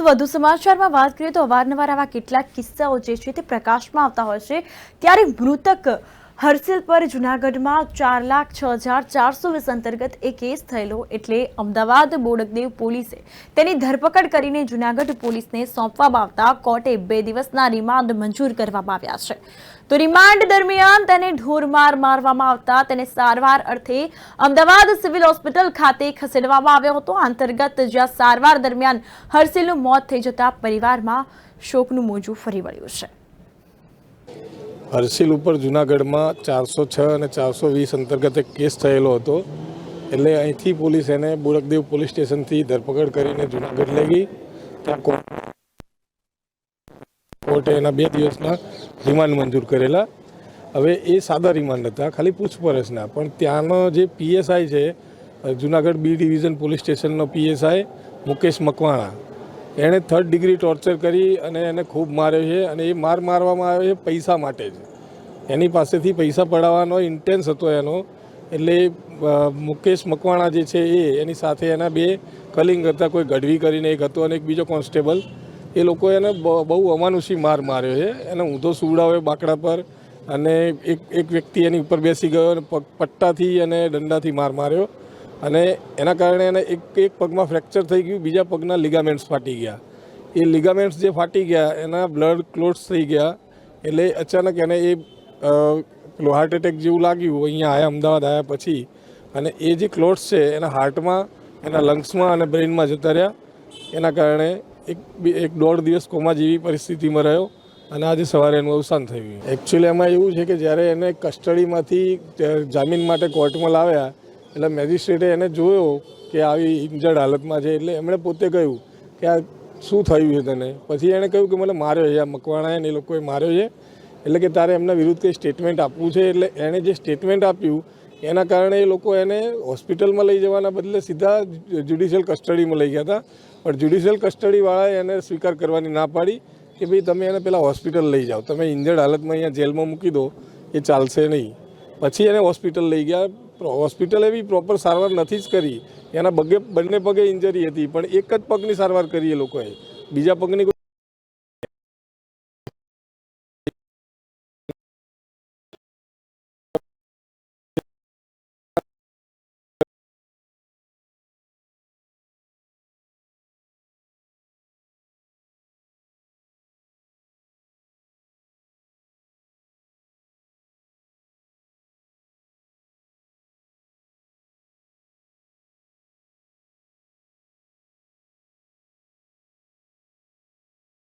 તો વધુ સમાચારમાં વાત કરીએ તો અવારનવાર આવા કેટલાક કિસ્સાઓ જે છે તે પ્રકાશમાં આવતા હોય છે। ત્યારે મૃતક હર્ષિલ પર જૂનાગઢમાં 4,06,420 અંતર્ગત એક કેસ થયેલો એટલે અમદાવાદ બોડકદેવ પોલીસે તેની ધરપકડ કરીને જૂનાગઢ પોલીસને સોંપવામાં આવતા કોર્ટે 2 દિવસના રિમાન્ડ મંજૂર કરવામાં આવ્યા છે। તો રિમાન્ડ દરમિયાન તેને ઢોરમાર મારવામાં આવતા તેને સારવાર અર્થે અમદાવાદ સિવિલ હોસ્પિટલ ખાતે ખસેડવામાં આવ્યો હતો। અંતર્ગત જ્યાં સારવાર દરમિયાન હર્ષિલનું મોત થઈ જતા પરિવારમાં શોકનું મોજું ફરી વળ્યું છે। હર્ષિલ ઉપર જૂનાગઢમાં 406 અને 420 અંતર્ગત એક કેસ થયેલો હતો એટલે અહીંથી પોલીસ એને બોડકદેવ પોલીસ સ્ટેશનથી ધરપકડ કરીને જૂનાગઢ લઈ ગઈ। ત્યાં કોર્ટે એના 2 દિવસના રિમાન્ડ મંજૂર કરેલા। હવે એ સાદા રિમાન્ડ હતા, ખાલી પૂછપરછના, પણ ત્યાંનો જે પીએસઆઈ છે જૂનાગઢ બી ડિવિઝન પોલીસ સ્ટેશનનો પીએસઆઈ મુકેશ મકવાણા, એણે 3rd ડિગ્રી ટોર્ચર કરી અને એને ખૂબ માર્યો છે અને એ મારવામાં આવ્યો છે પૈસા માટે જ। એની પાસેથી પૈસા પડાવવાનો ઇન્ટેન્સ હતો એનો, એટલે મુકેશ મકવાણા જે છે એની સાથે એના 2 કલિંગ હતા, કોઈ ગઢવી કરીને એક હતો અને એક બીજો કોન્સ્ટેબલ। એ લોકો એને બહુ અમાનુષી માર્યો છે। એને ઊંધો સુવડાવ્યો બાકડા પર અને એક વ્યક્તિ એની ઉપર બેસી ગયો અને પટ્ટાથી અને દંડાથી માર્યો અને એના કારણે એને એક પગમાં ફ્રેક્ચર થઈ ગયું, બીજા પગના લિગામેન્ટ્સ ફાટી ગયા। એ લિગામેન્ટ્સ જે ફાટી ગયા એના બ્લડ ક્લોટ્સ થઈ ગયા, એટલે અચાનક એને હાર્ટ એટેક જેવું લાગ્યું અહીંયા આવ્યા, અમદાવાદ આવ્યા પછી, અને એ જે ક્લોટ્સ છે એના હાર્ટમાં, એના લંગ્સમાં અને બ્રેઇનમાં જતા રહ્યા। એના કારણે એક 1.5 દિવસ કોમા જેવી પરિસ્થિતિમાં રહ્યો અને આજે સવારે એનું અવસાન થયું। એકચ્યુઅલી એમાં એવું છે કે જ્યારે એને કસ્ટડીમાંથી જામીન માટે કોર્ટમાં લાવ્યા એટલે મેજિસ્ટ્રેટે એને જોયો કે આવી ઇન્જર્ડ હાલતમાં છે, એટલે એમણે પોતે કહ્યું કે આ શું થયું છે તને। પછી એણે કહ્યું કે મને માર્યો છે, આ મકવાણાએ એ લોકોએ માર્યો છે, એટલે કે તારે એમના વિરુદ્ધ કંઈ સ્ટેટમેન્ટ આપવું છે। એટલે એણે જે સ્ટેટમેન્ટ આપ્યું એના કારણે એ લોકો એને હોસ્પિટલમાં લઈ જવાના બદલે સીધા જ્યુડિશિયલ કસ્ટડીમાં લઈ ગયા હતા, પણ જ્યુડિશિયલ કસ્ટડીવાળાએ એને સ્વીકાર કરવાની ના પાડી કે ભાઈ તમે એને પહેલાં હોસ્પિટલ લઈ જાઓ, તમે ઇન્જર્ડ હાલતમાં અહીંયા જેલમાં મૂકી દો એ ચાલશે નહીં। પછી એને હોસ્પિટલ લઈ ગયા। હોસ્પિટલે બી પ્રોપર સારવાર નથી જ કરી, એના બંને પગે ઇન્જરી હતી, પણ એક જ પગની સારવાર કરી એ લોકોએ, બીજા પગની